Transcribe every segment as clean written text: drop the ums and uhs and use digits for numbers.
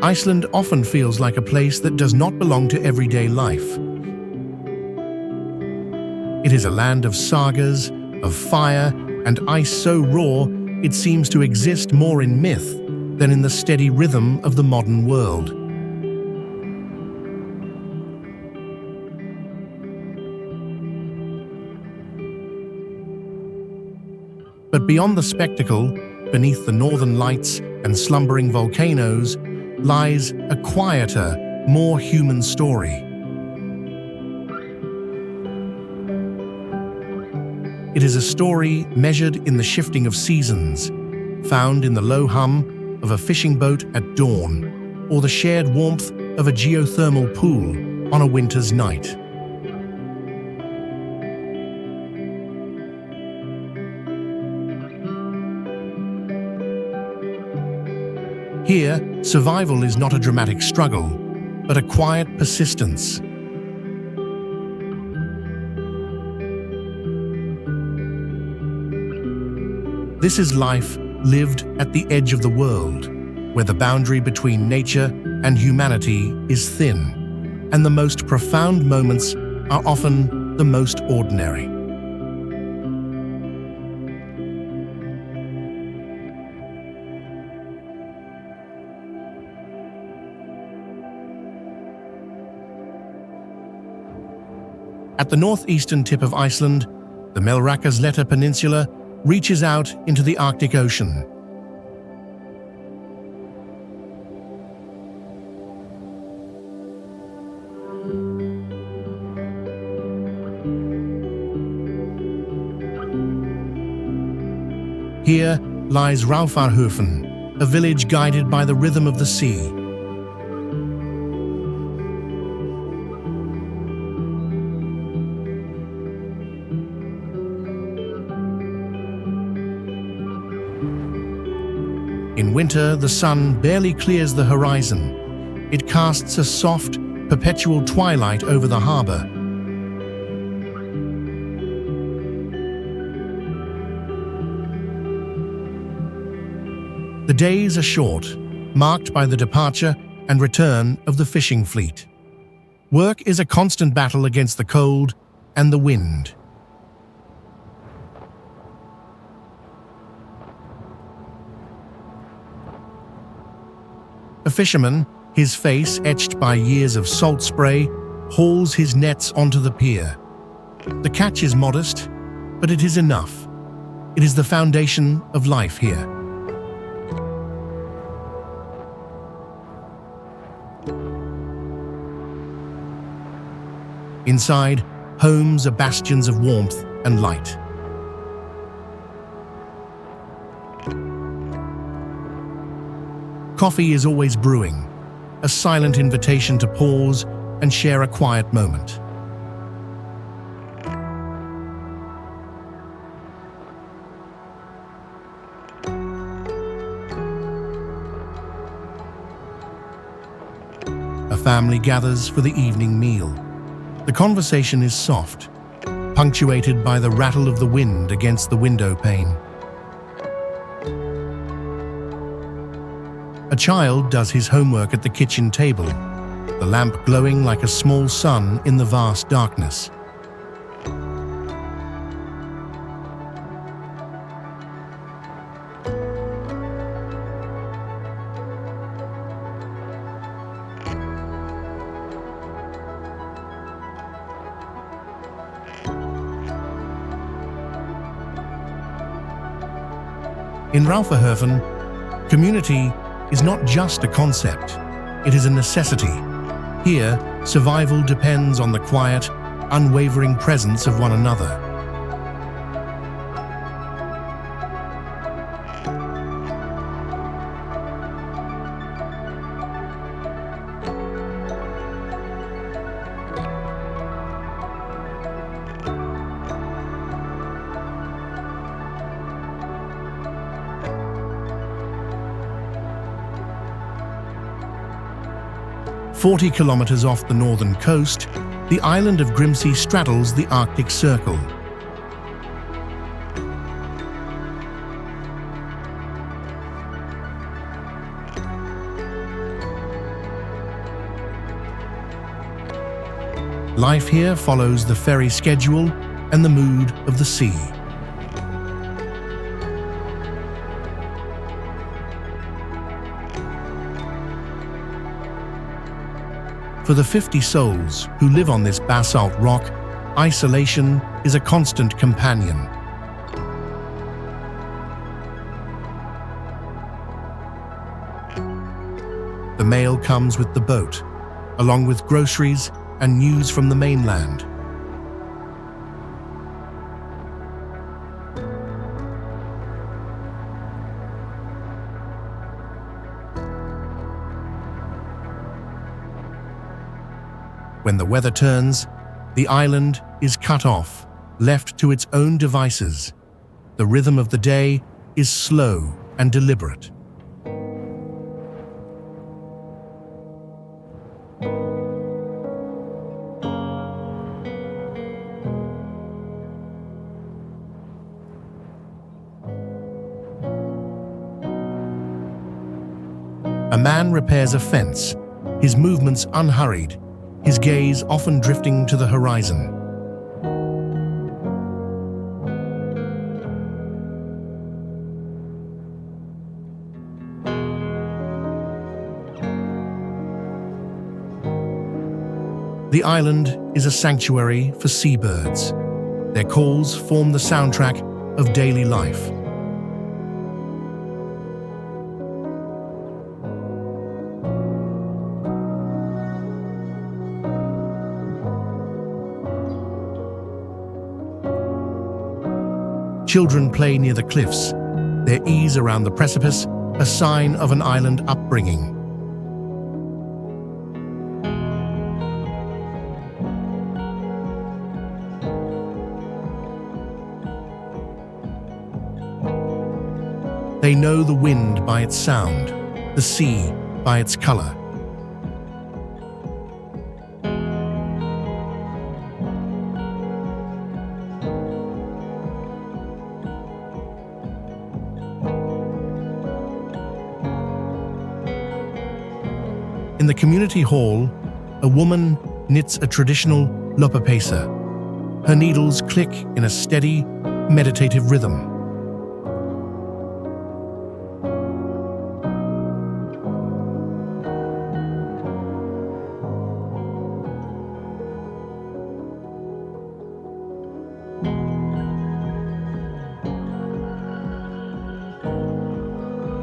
Iceland often feels like a place that does not belong to everyday life. It is a land of sagas, of fire, and ice so raw it seems to exist more in myth than in the steady rhythm of the modern world. But beyond the spectacle, beneath the northern lights and slumbering volcanoes, lies a quieter, more human story. It is a story measured in the shifting of seasons, found in the low hum of a fishing boat at dawn, or the shared warmth of a geothermal pool on a winter's night. Here, survival is not a dramatic struggle, but a quiet persistence. This is life lived at the edge of the world, where the boundary between nature and humanity is thin, and the most profound moments are often the most ordinary. At the northeastern tip of Iceland, the Melrakkaslétta Peninsula reaches out into the Arctic Ocean. Here lies Raufarhöfn, a village guided by the rhythm of the sea. In winter, the sun barely clears the horizon. It casts a soft, perpetual twilight over the harbor. The days are short, marked by the departure and return of the fishing fleet. Work is a constant battle against the cold and the wind. A fisherman, his face etched by years of salt spray, hauls his nets onto the pier. The catch is modest, but it is enough. It is the foundation of life here. Inside, homes are bastions of warmth and light. Coffee is always brewing, a silent invitation to pause and share a quiet moment. A family gathers for the evening meal. The conversation is soft, punctuated by the rattle of the wind against the window pane. A child does his homework at the kitchen table, the lamp glowing like a small sun in the vast darkness. In Raufarhöfn, community is not just a concept, it is a necessity. Here, survival depends on the quiet, unwavering presence of one another. "40 kilometers off the northern coast, the island of Grimsey straddles the Arctic Circle. Life here follows the ferry schedule and the mood of the sea. For the 50 souls who live on this basalt rock, isolation is a constant companion. The mail comes with the boat, along with groceries and news from the mainland. When the weather turns, the island is cut off, left to its own devices. The rhythm of the day is slow and deliberate. A man repairs a fence, his movements unhurried, his gaze often drifting to the horizon. The island is a sanctuary for seabirds. Their calls form the soundtrack of daily life. Children play near the cliffs, their ease around the precipice, a sign of an island upbringing. They know the wind by its sound, the sea by its color. In the community hall, a woman knits a traditional lopapesa. Her needles click in a steady, meditative rhythm.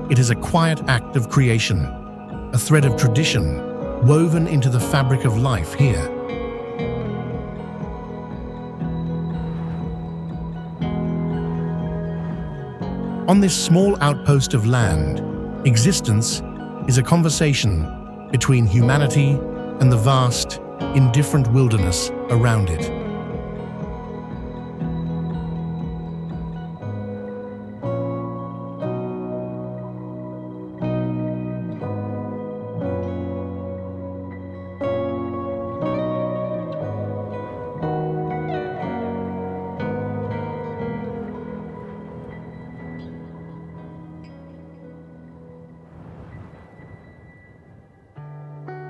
It is a quiet act of creation, a thread of tradition woven into the fabric of life here. On this small outpost of land, existence is a conversation between humanity and the vast, indifferent wilderness around it.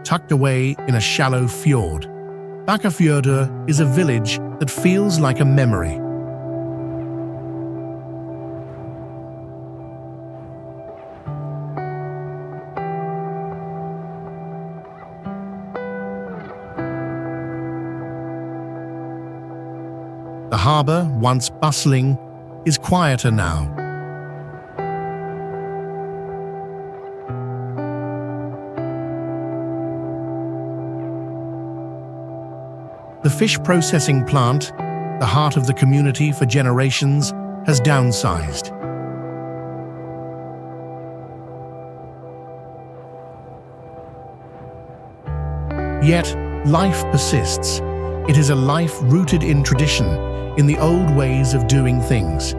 Tucked away in a shallow fjord, Fjordur is a village that feels like a memory. The harbor, once bustling, is quieter now. The fish processing plant, the heart of the community for generations, has downsized. Yet, life persists. It is a life rooted in tradition, in the old ways of doing things.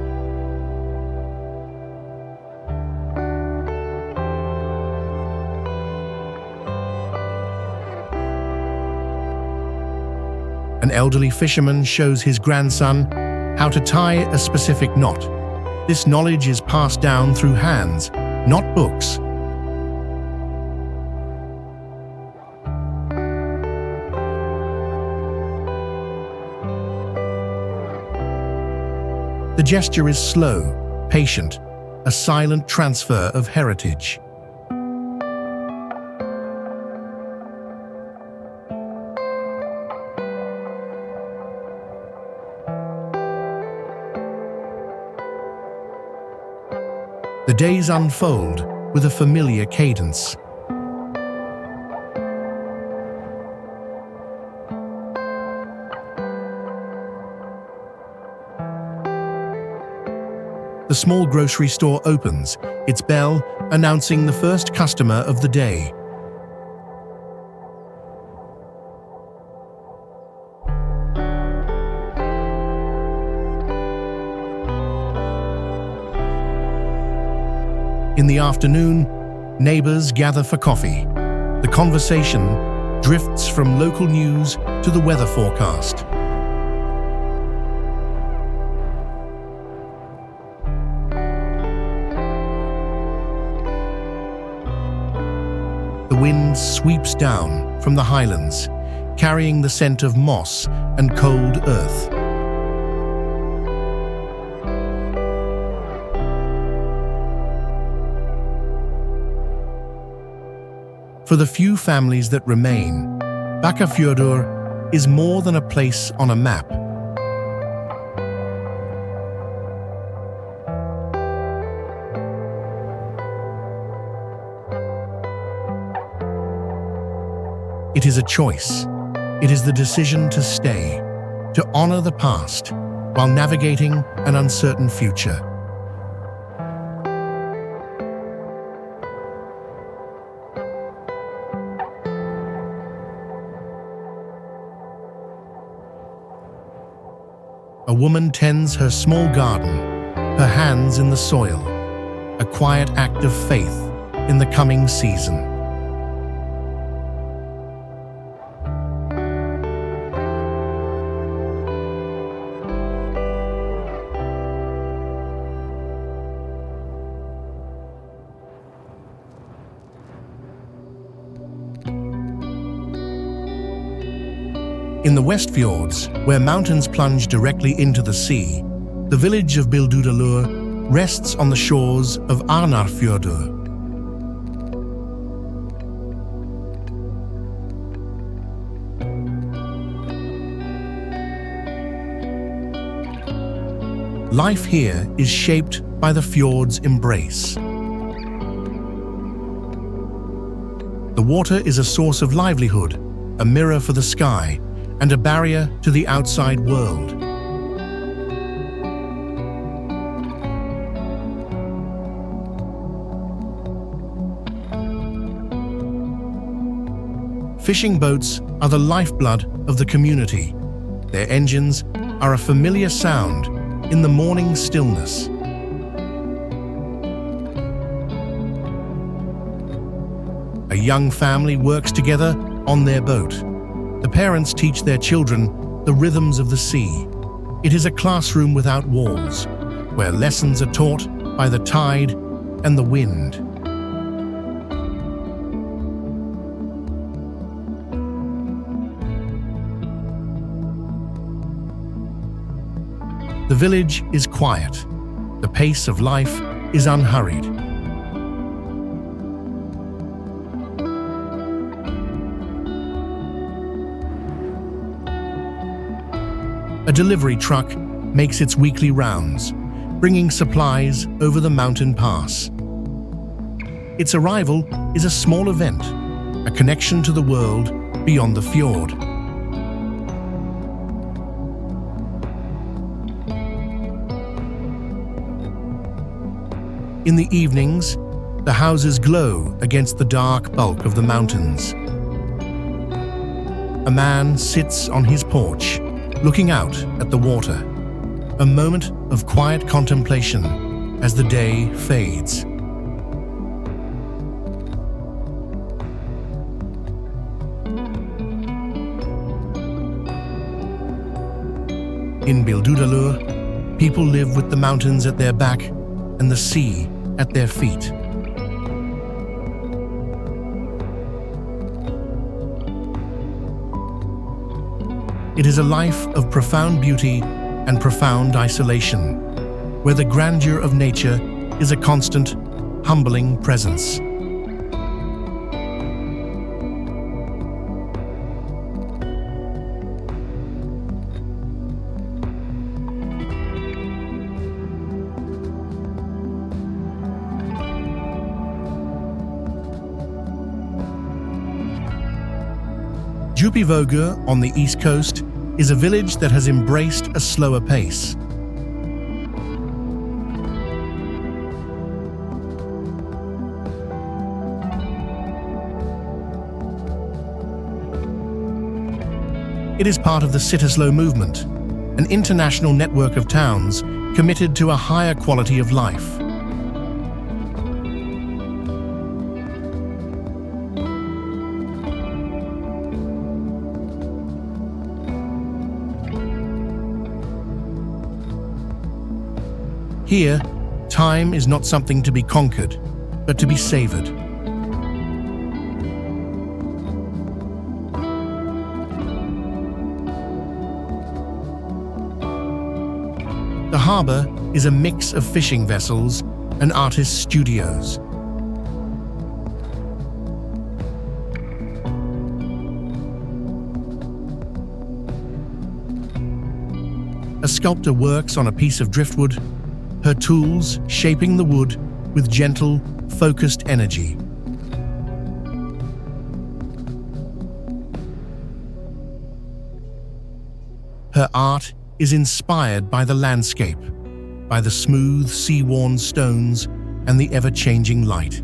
An elderly fisherman shows his grandson how to tie a specific knot. This knowledge is passed down through hands, not books. The gesture is slow, patient, a silent transfer of heritage. The days unfold with a familiar cadence. The small grocery store opens, its bell announcing the first customer of the day. In the afternoon, neighbors gather for coffee. The conversation drifts from local news to the weather forecast. The wind sweeps down from the highlands, carrying the scent of moss and cold earth. For the few families that remain, Fjordur is more than a place on a map. It is a choice. It is the decision to stay, to honor the past, while navigating an uncertain future. A woman tends her small garden, her hands in the soil, a quiet act of faith in the coming season. In the West Fjords, where mountains plunge directly into the sea, the village of Bildudalur rests on the shores of Arnarfjordur. Life here is shaped by the fjord's embrace. The water is a source of livelihood, a mirror for the sky, and a barrier to the outside world. Fishing boats are the lifeblood of the community. Their engines are a familiar sound in the morning stillness. A young family works together on their boat. The parents teach their children the rhythms of the sea. It is a classroom without walls, where lessons are taught by the tide and the wind. The village is quiet. The pace of life is unhurried. A delivery truck makes its weekly rounds, bringing supplies over the mountain pass. Its arrival is a small event, a connection to the world beyond the fjord. In the evenings, the houses glow against the dark bulk of the mountains. A man sits on his porch, looking out at the water, a moment of quiet contemplation as the day fades. In Bildudalur, people live with the mountains at their back and the sea at their feet. It is a life of profound beauty and profound isolation, where the grandeur of nature is a constant, humbling presence. Djúpivogur on the east coast is a village that has embraced a slower pace. It is part of the Seydisfjordur movement, an international network of towns committed to a higher quality of life. Here, time is not something to be conquered, but to be savored. The harbour is a mix of fishing vessels and artists' studios. A sculptor works on a piece of driftwood, her tools shaping the wood with gentle, focused energy. Her art is inspired by the landscape, by the smooth, sea-worn stones and the ever-changing light.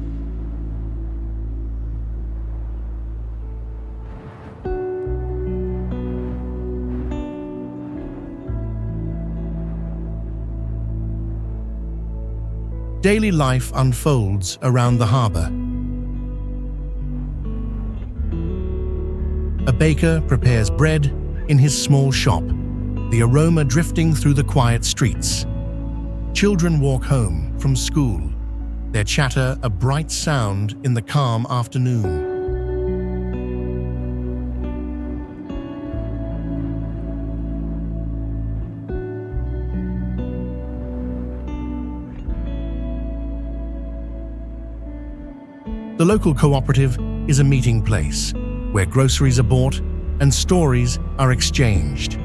Daily life unfolds around the harbour. A baker prepares bread in his small shop, the aroma drifting through the quiet streets. Children walk home from school, their chatter a bright sound in the calm afternoon. The local cooperative is a meeting place where groceries are bought and stories are exchanged.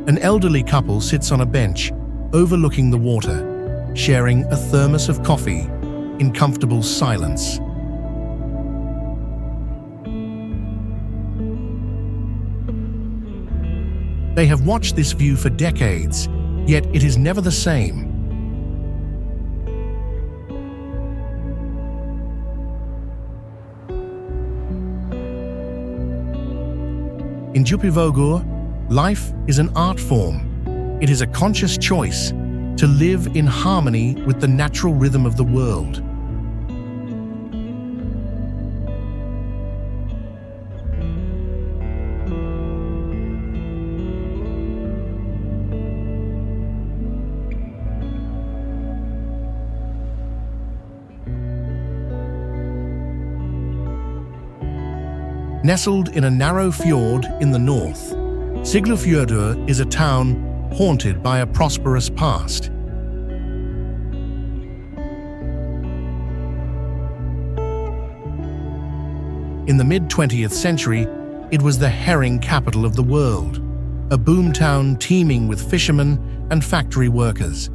An elderly couple sits on a bench overlooking the water, sharing a thermos of coffee in comfortable silence. They have watched this view for decades, yet it is never the same. In Djúpivogur, life is an art form. It is a conscious choice to live in harmony with the natural rhythm of the world. Nestled in a narrow fjord in the north, Seydisfjordur is a town haunted by a prosperous past. In the mid-20th century, it was the herring capital of the world, a boomtown teeming with fishermen and factory workers.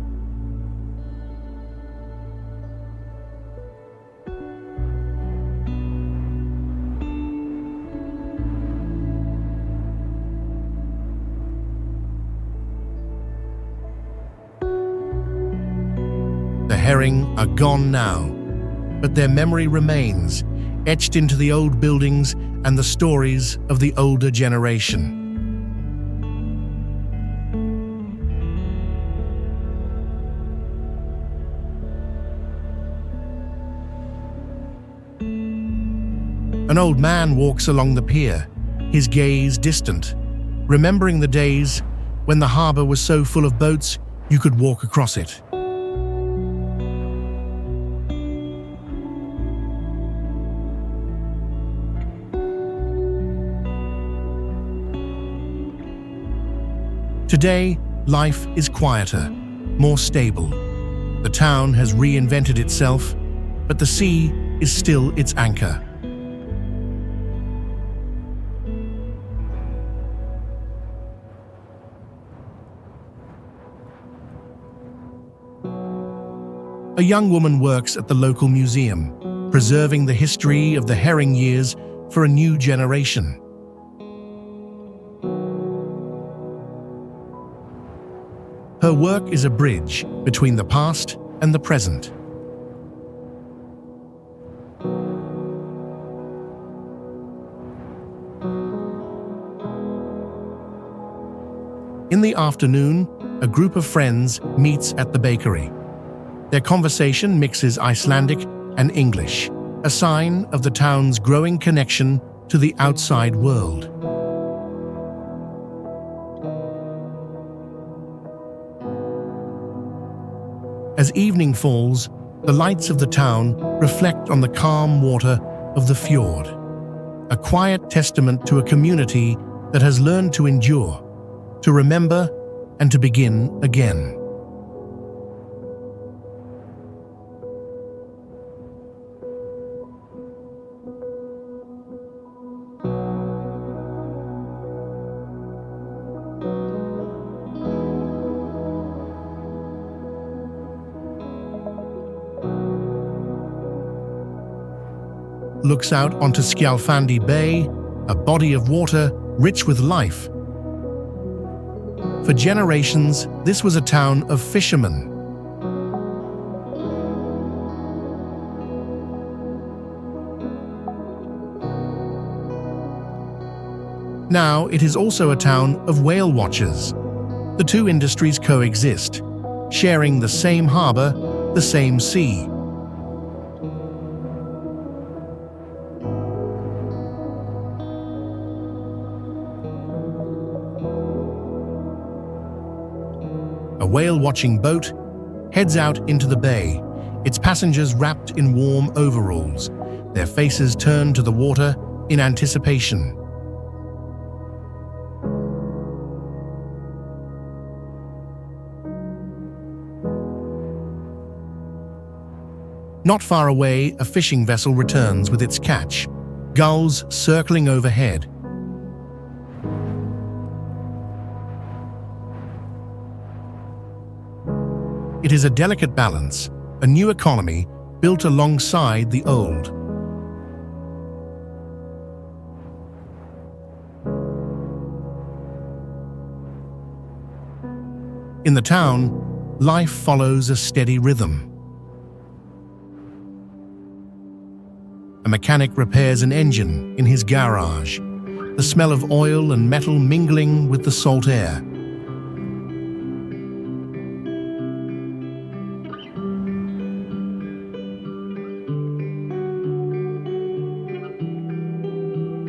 The herring are gone now, but their memory remains, etched into the old buildings and the stories of the older generation. An old man walks along the pier, his gaze distant, remembering the days when the harbour was so full of boats you could walk across it. Today, life is quieter, more stable. The town has reinvented itself, but the sea is still its anchor. A young woman works at the local museum, preserving the history of the herring years for a new generation. Her work is a bridge between the past and the present. In the afternoon, a group of friends meets at the bakery. Their conversation mixes Icelandic and English, a sign of the town's growing connection to the outside world. As evening falls, the lights of the town reflect on the calm water of the fjord, a quiet testament to a community that has learned to endure, to remember, and to begin again. Looks out onto Skjálfandi Bay, a body of water rich with life. For generations, this was a town of fishermen. Now it is also a town of whale watchers. The two industries coexist, sharing the same harbor, the same sea. A whale-watching boat heads out into the bay, its passengers wrapped in warm overalls, their faces turned to the water in anticipation. Not far away, a fishing vessel returns with its catch, gulls circling overhead. It is a delicate balance, a new economy built alongside the old. In the town, life follows a steady rhythm. A mechanic repairs an engine in his garage, the smell of oil and metal mingling with the salt air.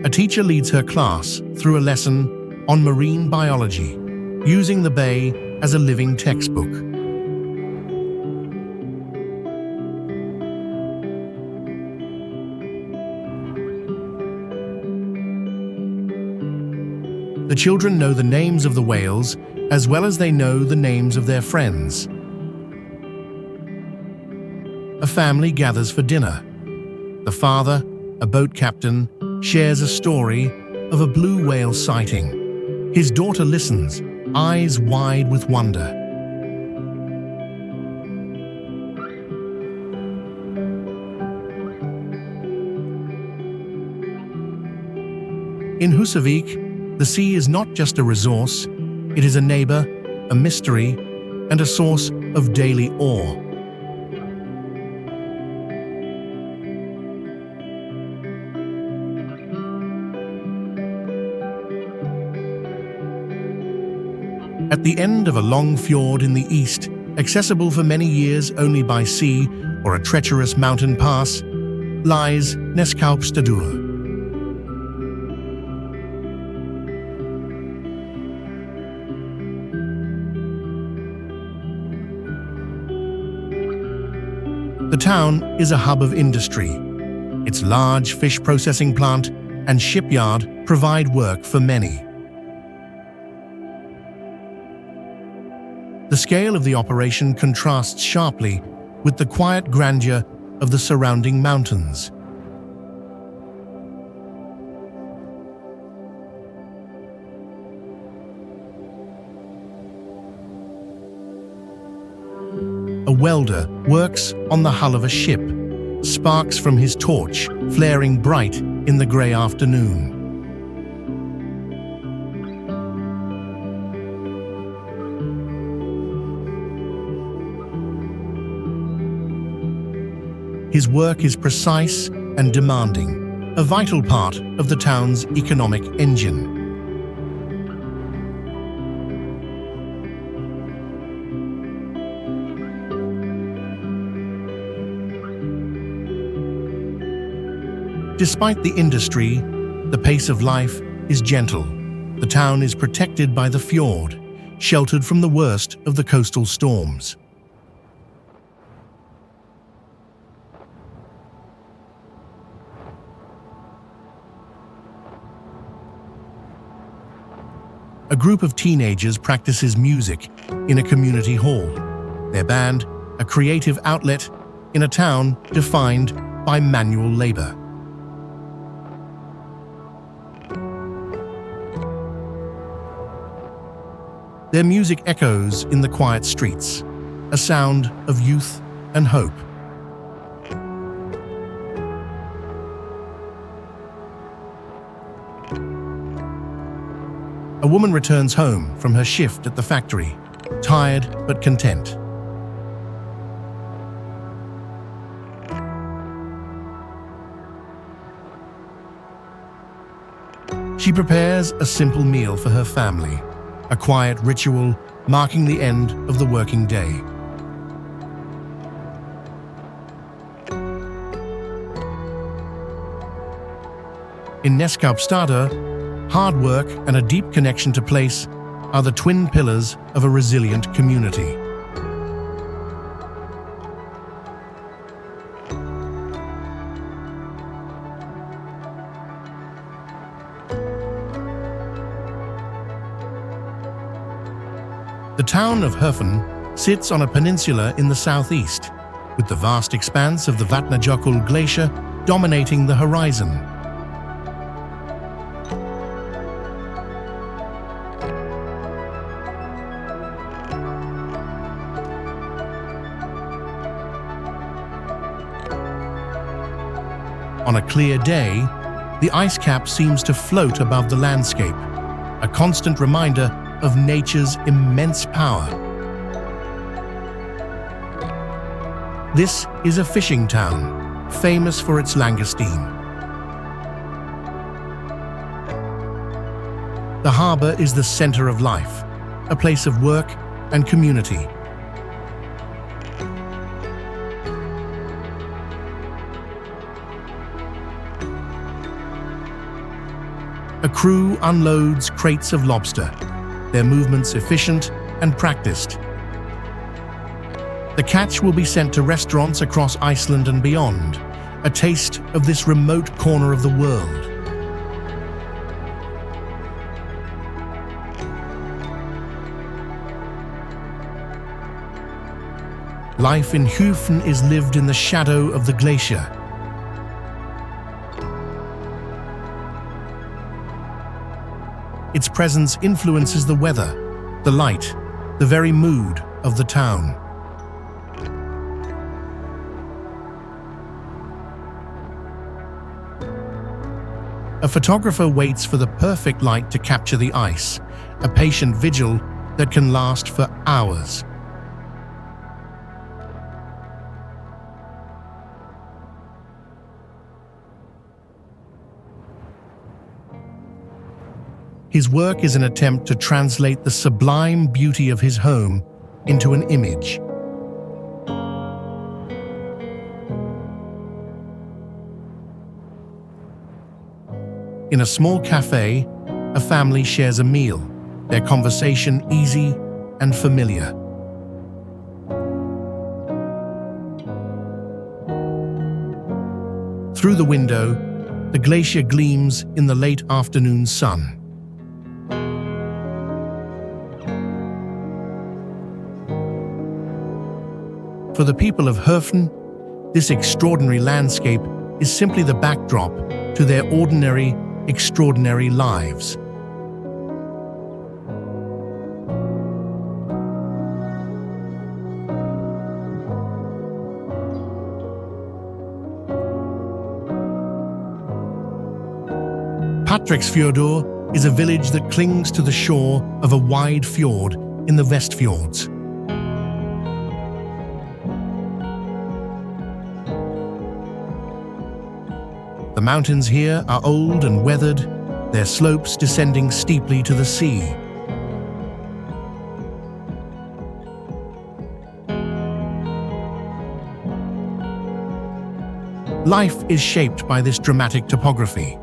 A teacher leads her class through a lesson on marine biology, using the bay as a living textbook. The children know the names of the whales as well as they know the names of their friends. A family gathers for dinner. The father, a boat captain, shares a story of a blue whale sighting. His daughter listens, eyes wide with wonder. In Húsavík, the sea is not just a resource, it is a neighbor, a mystery, and a source of daily awe. At the end of a long fjord in the east, accessible for many years only by sea or a treacherous mountain pass, lies Neskaupstaddur. The town is a hub of industry. Its large fish processing plant and shipyard provide work for many. The scale of the operation contrasts sharply with the quiet grandeur of the surrounding mountains. A welder works on the hull of a ship, sparks from his torch flaring bright in the grey afternoon. His work is precise and demanding, a vital part of the town's economic engine. Despite the industry, the pace of life is gentle. The town is protected by the fjord, sheltered from the worst of the coastal storms. A group of teenagers practices music in a community hall. Their band, a creative outlet in a town defined by manual labor. Their music echoes in the quiet streets, a sound of youth and hope. A woman returns home from her shift at the factory, tired but content. She prepares a simple meal for her family, a quiet ritual marking the end of the working day. In Seydisfjordur, hard work and a deep connection to place are the twin pillars of a resilient community. The town of Höfen sits on a peninsula in the southeast, with the vast expanse of the Vatnajökull glacier dominating the horizon. On a clear day, the ice cap seems to float above the landscape, a constant reminder of nature's immense power. This is a fishing town, famous for its langoustine. The harbor is the center of life, a place of work and community. A crew unloads crates of lobster, their movements efficient and practiced. The catch will be sent to restaurants across Iceland and beyond, a taste of this remote corner of the world. Life in Höfen is lived in the shadow of the glacier. Its presence influences the weather, the light, the very mood of the town. A photographer waits for the perfect light to capture the ice, a patient vigil that can last for hours. His work is an attempt to translate the sublime beauty of his home into an image. In a small cafe, a family shares a meal, their conversation easy and familiar. Through the window, the glacier gleams in the late afternoon sun. For the people of Höfn, this extraordinary landscape is simply the backdrop to their ordinary, extraordinary lives. Preparedness is a village that clings to the shore of a wide fjord in the Vestfjords. The mountains here are old and weathered, their slopes descending steeply to the sea. Life is shaped by this dramatic topography.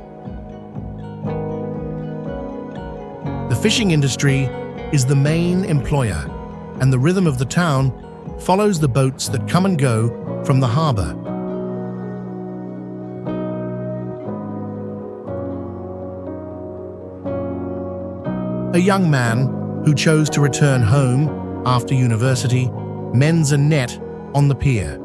The fishing industry is the main employer, and the rhythm of the town follows the boats that come and go from the harbor. A young man who chose to return home after university mends a net on the pier.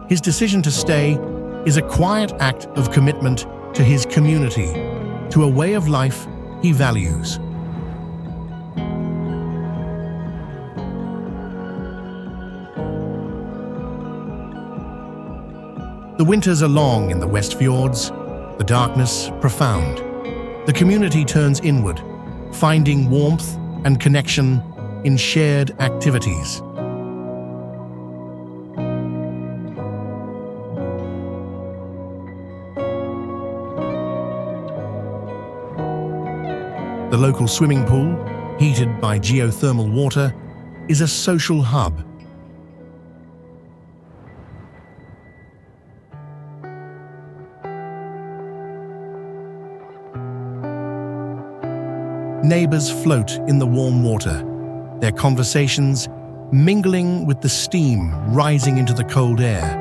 His decision to stay is a quiet act of commitment to his community, to a way of life he values. The winters are long in the West Fjords, the darkness profound. The community turns inward, finding warmth and connection in shared activities. The local swimming pool, heated by geothermal water, is a social hub. Neighbors float in the warm water, their conversations mingling with the steam rising into the cold air.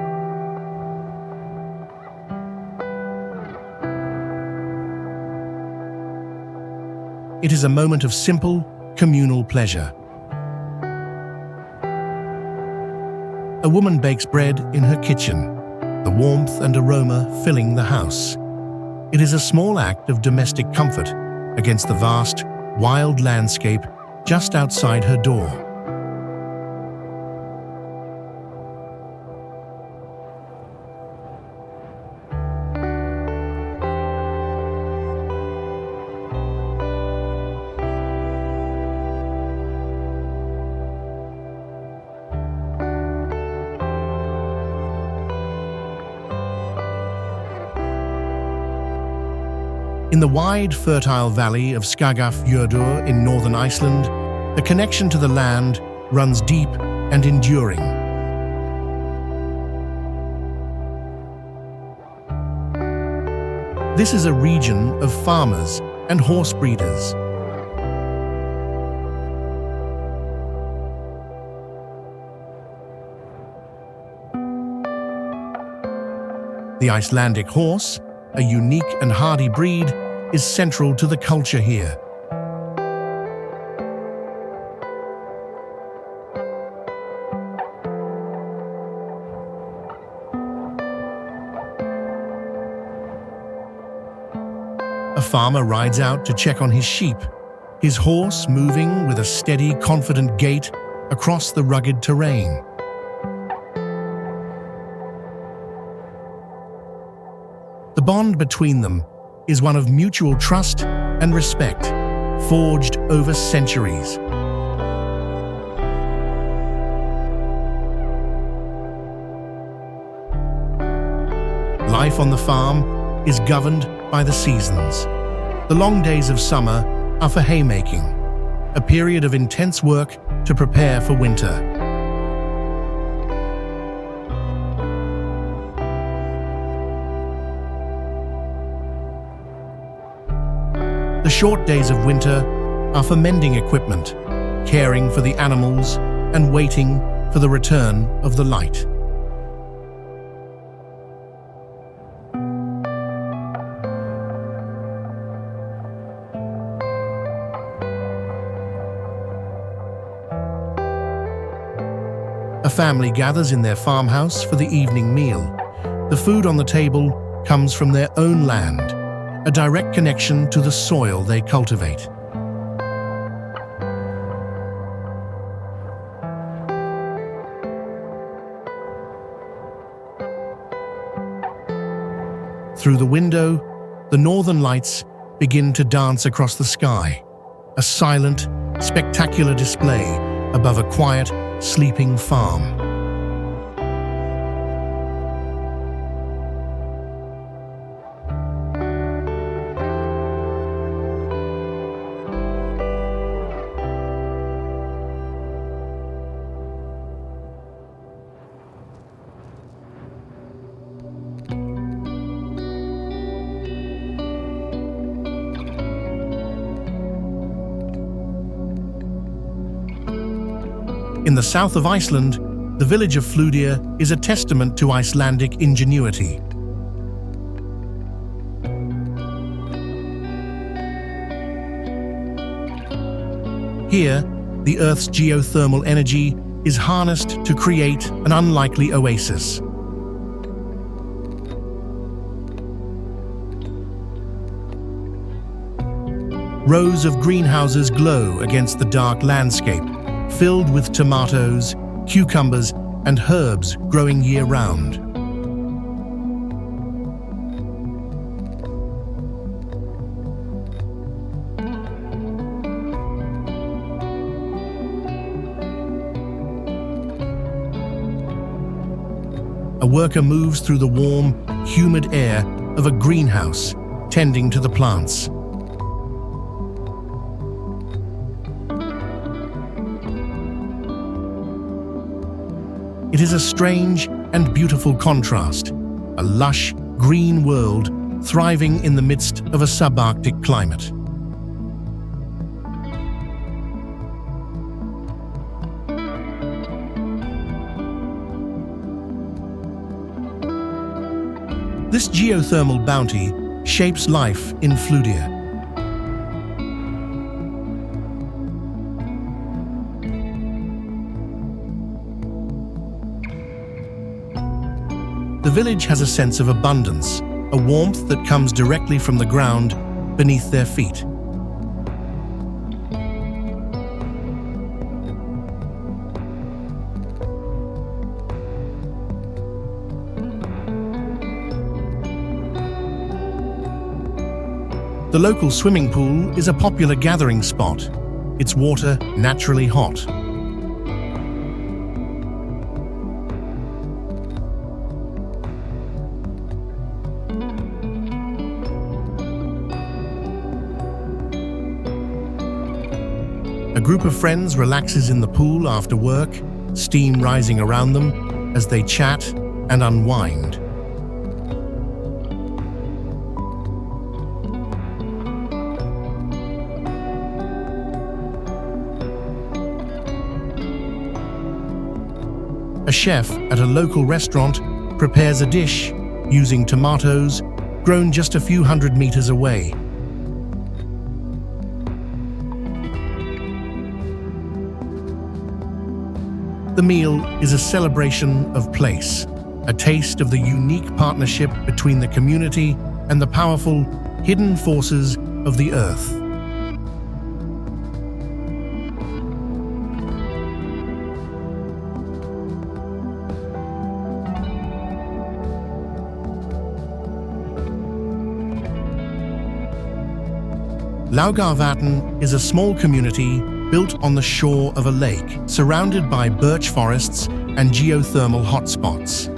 It is a moment of simple, communal pleasure. A woman bakes bread in her kitchen, the warmth and aroma filling the house. It is a small act of domestic comfort against the vast, wild landscape just outside her door. In the wide, fertile valley of Seydisfjordur in northern Iceland, the connection to the land runs deep and enduring. This is a region of farmers and horse breeders. The Icelandic horse, a unique and hardy breed, is central to the culture here. A farmer rides out to check on his sheep, his horse moving with a steady, confident gait across the rugged terrain. The bond between them is one of mutual trust and respect, forged over centuries. Life on the farm is governed by the seasons. The long days of summer are for haymaking, a period of intense work to prepare for winter. The short days of winter are for mending equipment, caring for the animals, and waiting for the return of the light. family gathers in their farmhouse for the evening meal. The food on the table comes from their own land, a direct connection to the soil they cultivate. Through the window, the northern lights begin to dance across the sky, a silent, spectacular display above a quiet, sleeping farm. In the south of Iceland, the village of Fjordur is a testament to Icelandic ingenuity. Here, the Earth's geothermal energy is harnessed to create an unlikely oasis. Rows of greenhouses glow against the dark landscape, filled with tomatoes, cucumbers, and herbs growing year-round. A worker moves through the warm, humid air of a greenhouse, tending to the plants. It is a strange and beautiful contrast, a lush, green world thriving in the midst of a subarctic climate. This geothermal bounty shapes life in Fjordur. The village has a sense of abundance, a warmth that comes directly from the ground beneath their feet. The local swimming pool is a popular gathering spot, its water naturally hot. A group of friends relaxes in the pool after work, steam rising around them as they chat and unwind. A chef at a local restaurant prepares a dish using tomatoes grown just a few hundred meters away. The meal is a celebration of place, a taste of the unique partnership between the community and the powerful, hidden forces of the earth. Laugarvatn is a small community built on the shore of a lake, surrounded by birch forests and geothermal hotspots.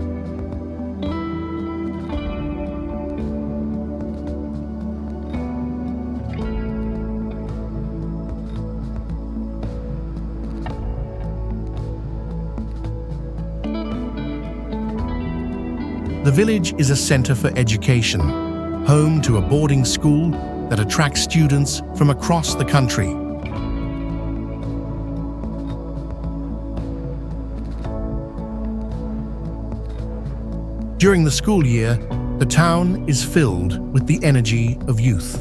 The village is a center for education, home to a boarding school that attracts students from across the country. During the school year, the town is filled with the energy of youth.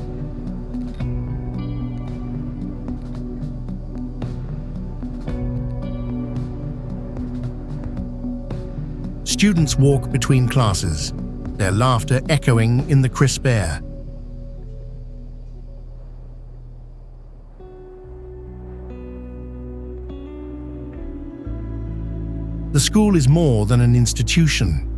Students walk between classes, their laughter echoing in the crisp air. The school is more than an institution.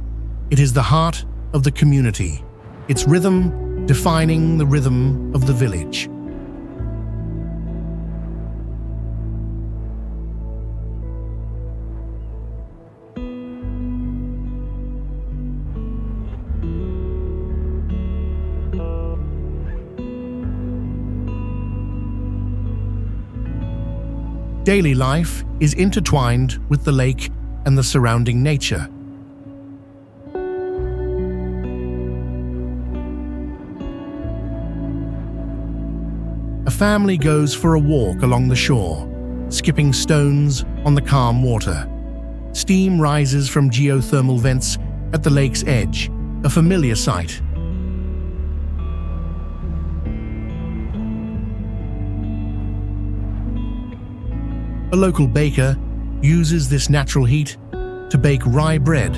It is the heart of the community, its rhythm defining the rhythm of the village. Daily life is intertwined with the lake and the surrounding nature. A family goes for a walk along the shore, skipping stones on the calm water. Steam rises from geothermal vents at the lake's edge, a familiar sight. A local baker uses this natural heat to bake rye bread,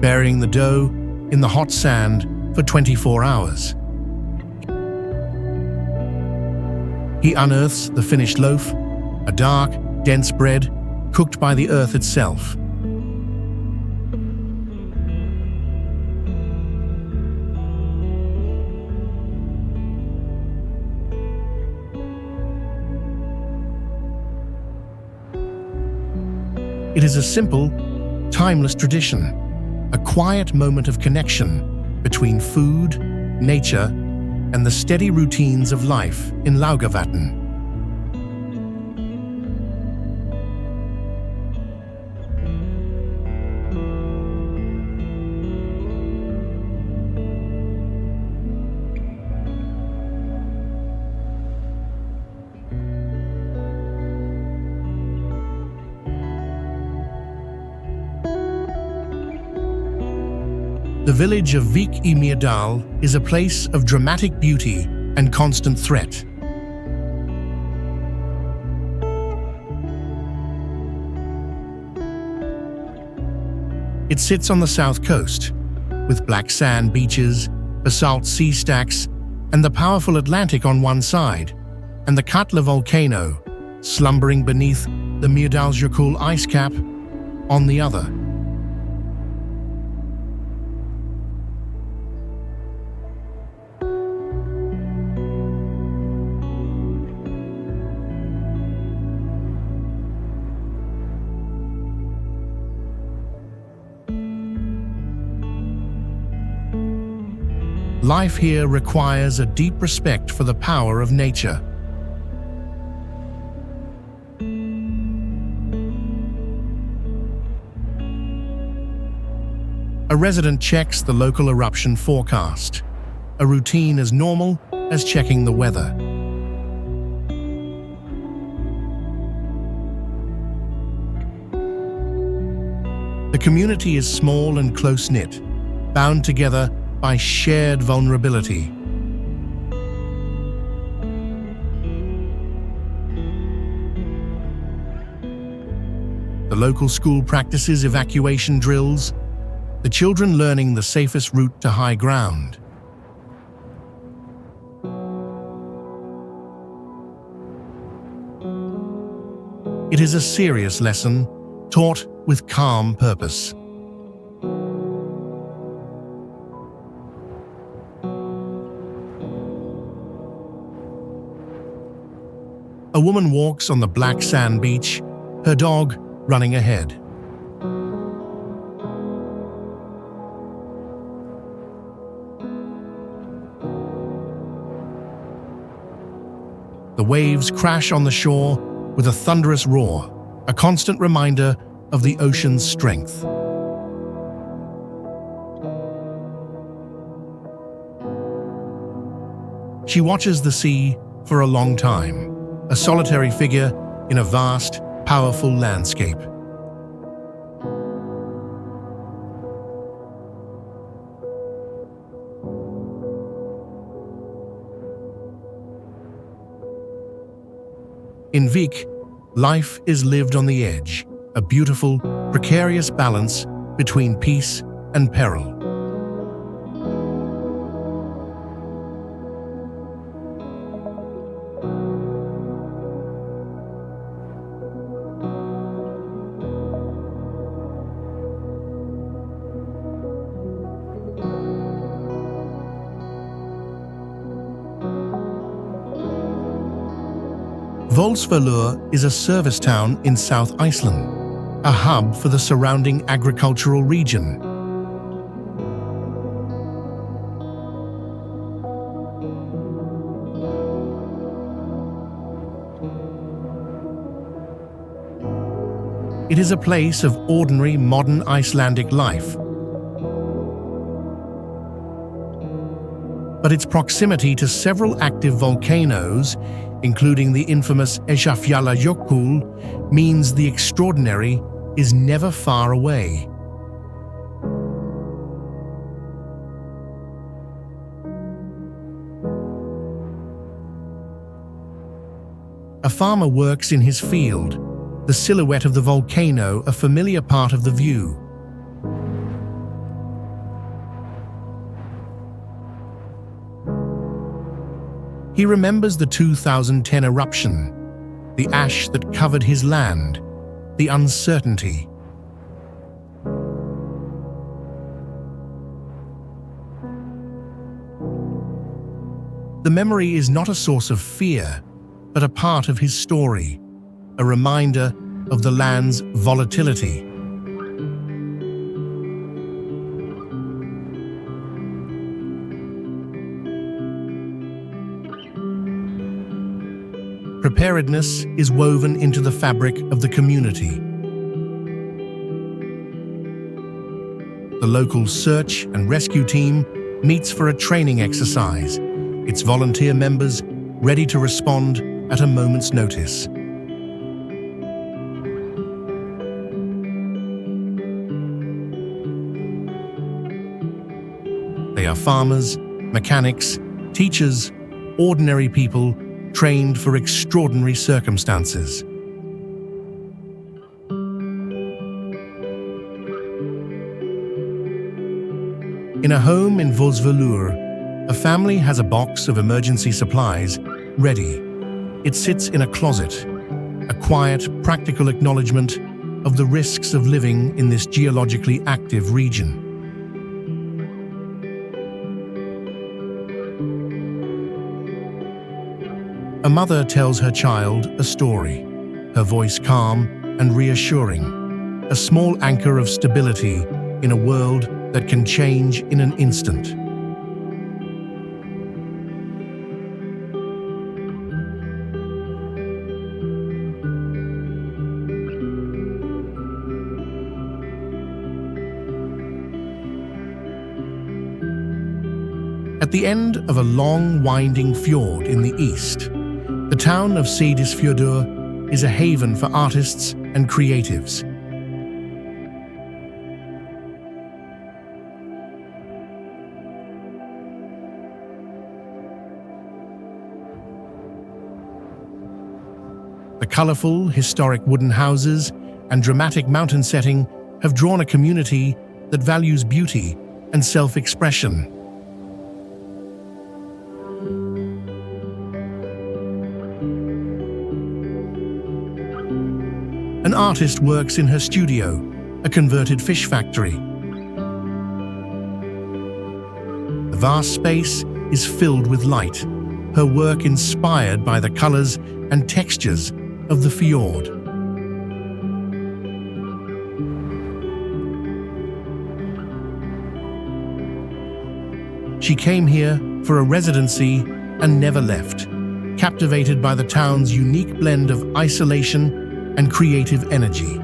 burying the dough in the hot sand for 24 hours. He unearths the finished loaf, a dark, dense bread cooked by the earth itself. It is a simple, timeless tradition, a quiet moment of connection between food, nature, and the steady routines of life in Laugarvatn. The village of Vik I Myrdal is a place of dramatic beauty and constant threat. It sits on the south coast, with black sand beaches, basalt sea stacks, and the powerful Atlantic on one side, and the Katla volcano, slumbering beneath the Myrdalsjökull ice cap, on the other. Life here requires a deep respect for the power of nature. A resident checks the local eruption forecast, a routine as normal as checking the weather. The community is small and close-knit, bound together by shared vulnerability. The local school practices evacuation drills, the children learning the safest route to high ground. It is a serious lesson, taught with calm purpose. A woman walks on the black sand beach, her dog running ahead. The waves crash on the shore with a thunderous roar, a constant reminder of the ocean's strength. She watches the sea for a long time, a solitary figure in a vast, powerful landscape. In Vik, life is lived on the edge, a beautiful, precarious balance between peace and peril. Voldsfjordur is a service town in South Iceland, a hub for the surrounding agricultural region. It is a place of ordinary modern Icelandic life, but its proximity to several active volcanoes, including the infamous Eyjafjallajökull, means the extraordinary is never far away. A farmer works in his field, the silhouette of the volcano a familiar part of the view. He remembers the 2010 eruption, the ash that covered his land, the uncertainty. The memory is not a source of fear, but a part of his story, a reminder of the land's volatility. Preparedness is woven into the fabric of the community. The local search and rescue team meets for a training exercise, its volunteer members ready to respond at a moment's notice. They are farmers, mechanics, teachers, ordinary people trained for extraordinary circumstances. In a home in Voldsfjordur, a family has a box of emergency supplies ready. It sits in a closet, a quiet, practical acknowledgement of the risks of living in this geologically active region. A mother tells her child a story, her voice calm and reassuring, a small anchor of stability in a world that can change in an instant. At the end of a long, winding fjord in the east, the town of Seydisfjordur is a haven for artists and creatives. The colorful, historic wooden houses and dramatic mountain setting have drawn a community that values beauty and self-expression. An artist works in her studio, a converted fish factory. The vast space is filled with light, her work inspired by the colors and textures of the fjord. She came here for a residency and never left, captivated by the town's unique blend of isolation and creative energy.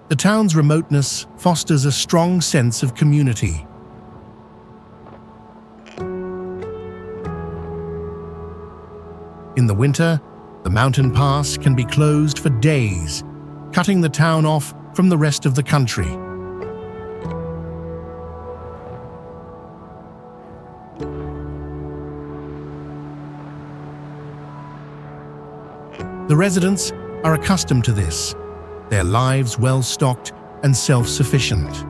The town's remoteness fosters a strong sense of community. In the winter, the mountain pass can be closed for days, cutting the town off from the rest of the country. The residents are accustomed to this, their lives well-stocked and self-sufficient.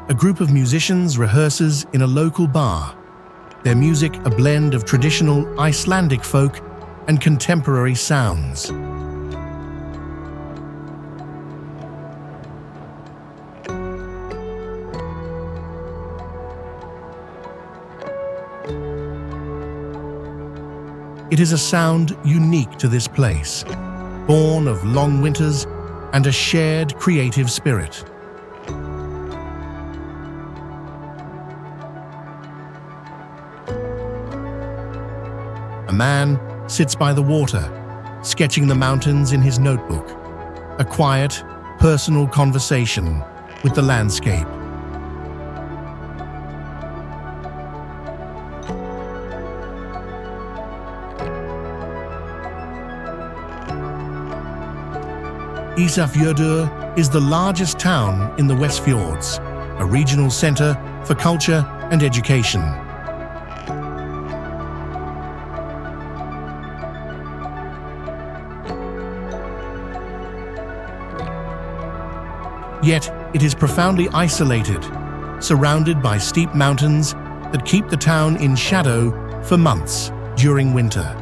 A group of musicians rehearses in a local bar, their music a blend of traditional Icelandic folk and contemporary sounds. It is a sound unique to this place, born of long winters and a shared creative spirit. A man sits by the water, sketching the mountains in his notebook, a quiet, personal conversation with the landscape. Seydisfjordur is the largest town in the West Fjords, a regional center for culture and education. Yet it is profoundly isolated, surrounded by steep mountains that keep the town in shadow for months during winter.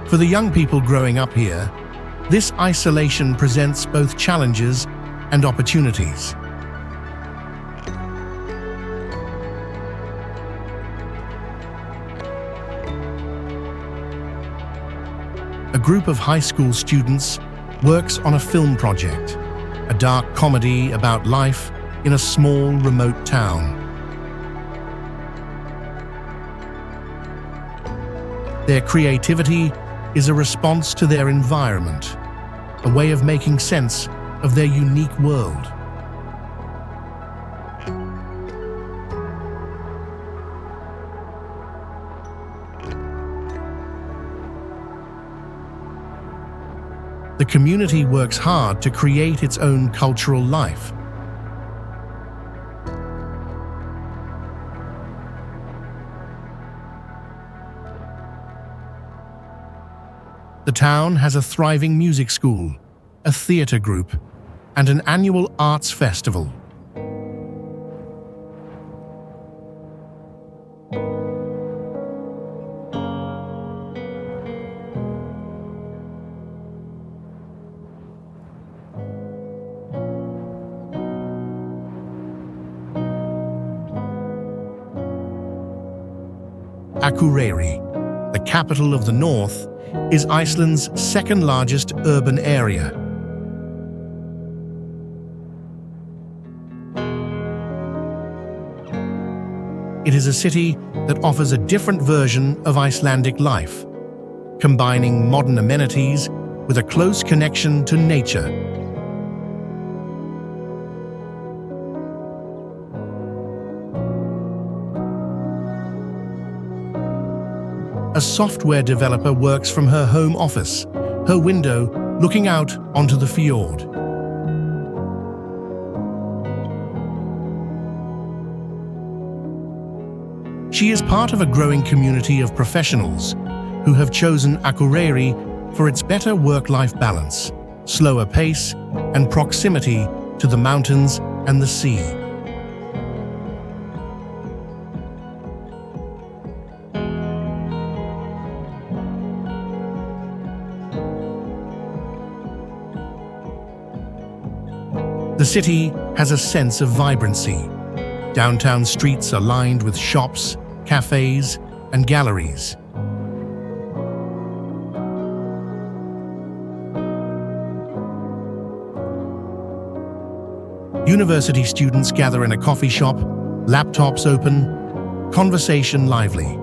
For the young people growing up here, this isolation presents both challenges and opportunities. A group of high school students works on a film project, a dark comedy about life in a small, remote town. Their creativity is a response to their environment, a way of making sense of their unique world. The community works hard to create its own cultural life. The town has a thriving music school, a theatre group, and an annual arts festival. Akureyri, the capital of the north, is Iceland's second-largest urban area. It is a city that offers a different version of Icelandic life, combining modern amenities with a close connection to nature. A software developer works from her home office, her window looking out onto the fjord. She is part of a growing community of professionals who have chosen Akureyri for its better work-life balance, slower pace, and proximity to the mountains and the sea. The city has a sense of vibrancy. Downtown streets are lined with shops, cafes, and galleries. University students gather in a coffee shop, laptops open, conversation lively.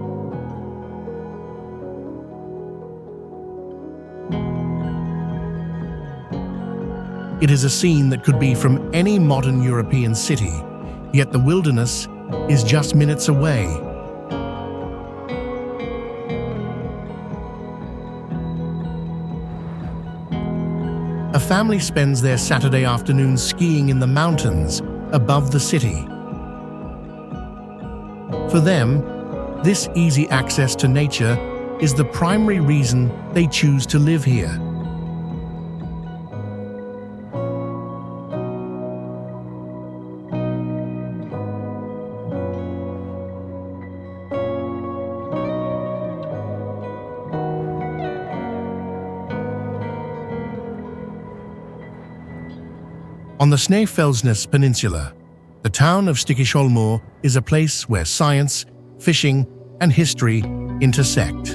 It is a scene that could be from any modern European city, yet the wilderness is just minutes away. A family spends their Saturday afternoon skiing in the mountains above the city. For them, this easy access to nature is the primary reason they choose to live here. On the Snæfellsnes Peninsula, the town of Seydisfjordur is a place where science, fishing, and history intersect.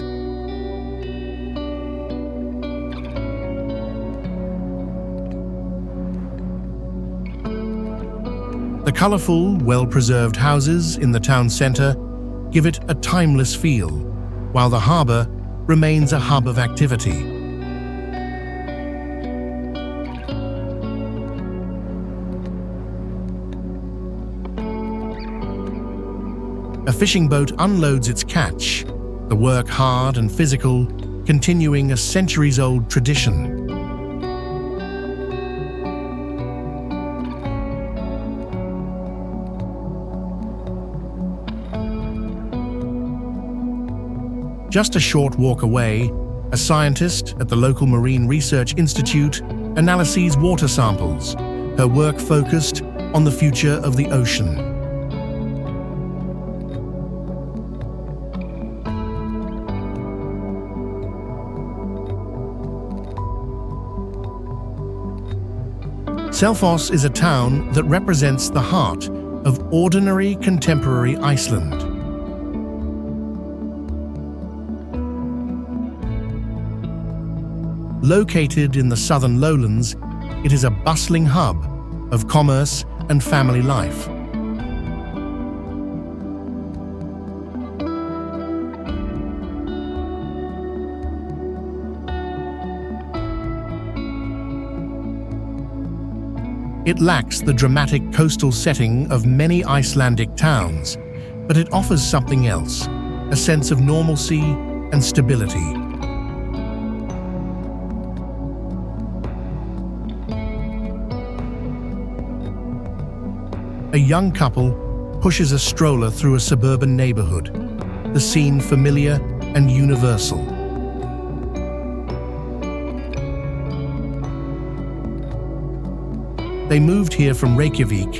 The colorful, well-preserved houses in the town center give it a timeless feel, while the harbor remains a hub of activity. A fishing boat unloads its catch, the work hard and physical, continuing a centuries-old tradition. Just a short walk away, a scientist at the local Marine Research Institute analyses water samples, her work focused on the future of the ocean. Selfoss is a town that represents the heart of ordinary contemporary Iceland. Located in the southern lowlands, it is a bustling hub of commerce and family life. It lacks the dramatic coastal setting of many Icelandic towns, but it offers something else, a sense of normalcy and stability. A young couple pushes a stroller through a suburban neighborhood, the scene familiar and universal. They moved here from Reykjavik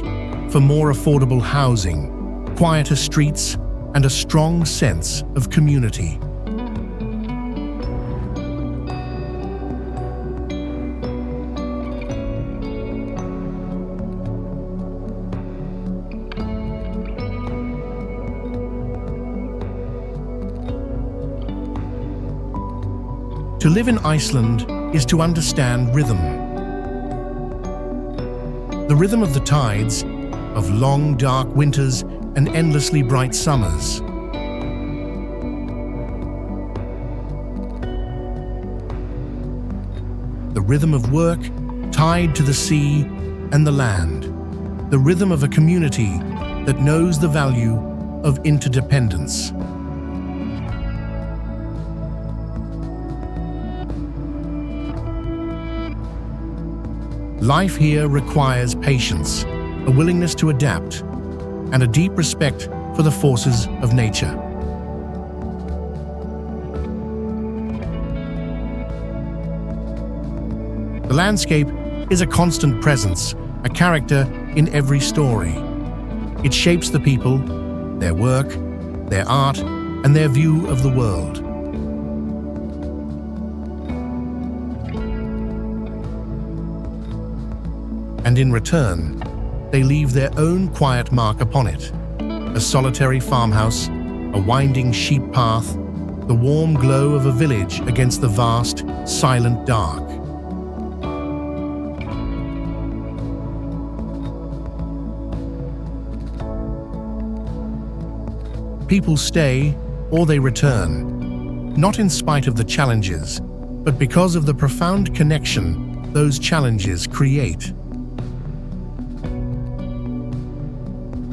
for more affordable housing, quieter streets, and a strong sense of community. To live in Iceland is to understand rhythm. The rhythm of the tides, of long, dark winters and endlessly bright summers. The rhythm of work tied to the sea and the land. The rhythm of a community that knows the value of interdependence. Life here requires patience, a willingness to adapt, and a deep respect for the forces of nature. The landscape is a constant presence, a character in every story. It shapes the people, their work, their art, and their view of the world. And in return, they leave their own quiet mark upon it. A solitary farmhouse, a winding sheep path, the warm glow of a village against the vast, silent dark. People stay or they return, not in spite of the challenges, but because of the profound connection those challenges create.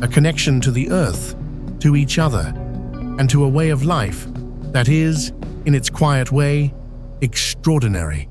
A connection to the earth, to each other, and to a way of life that is, in its quiet way, extraordinary.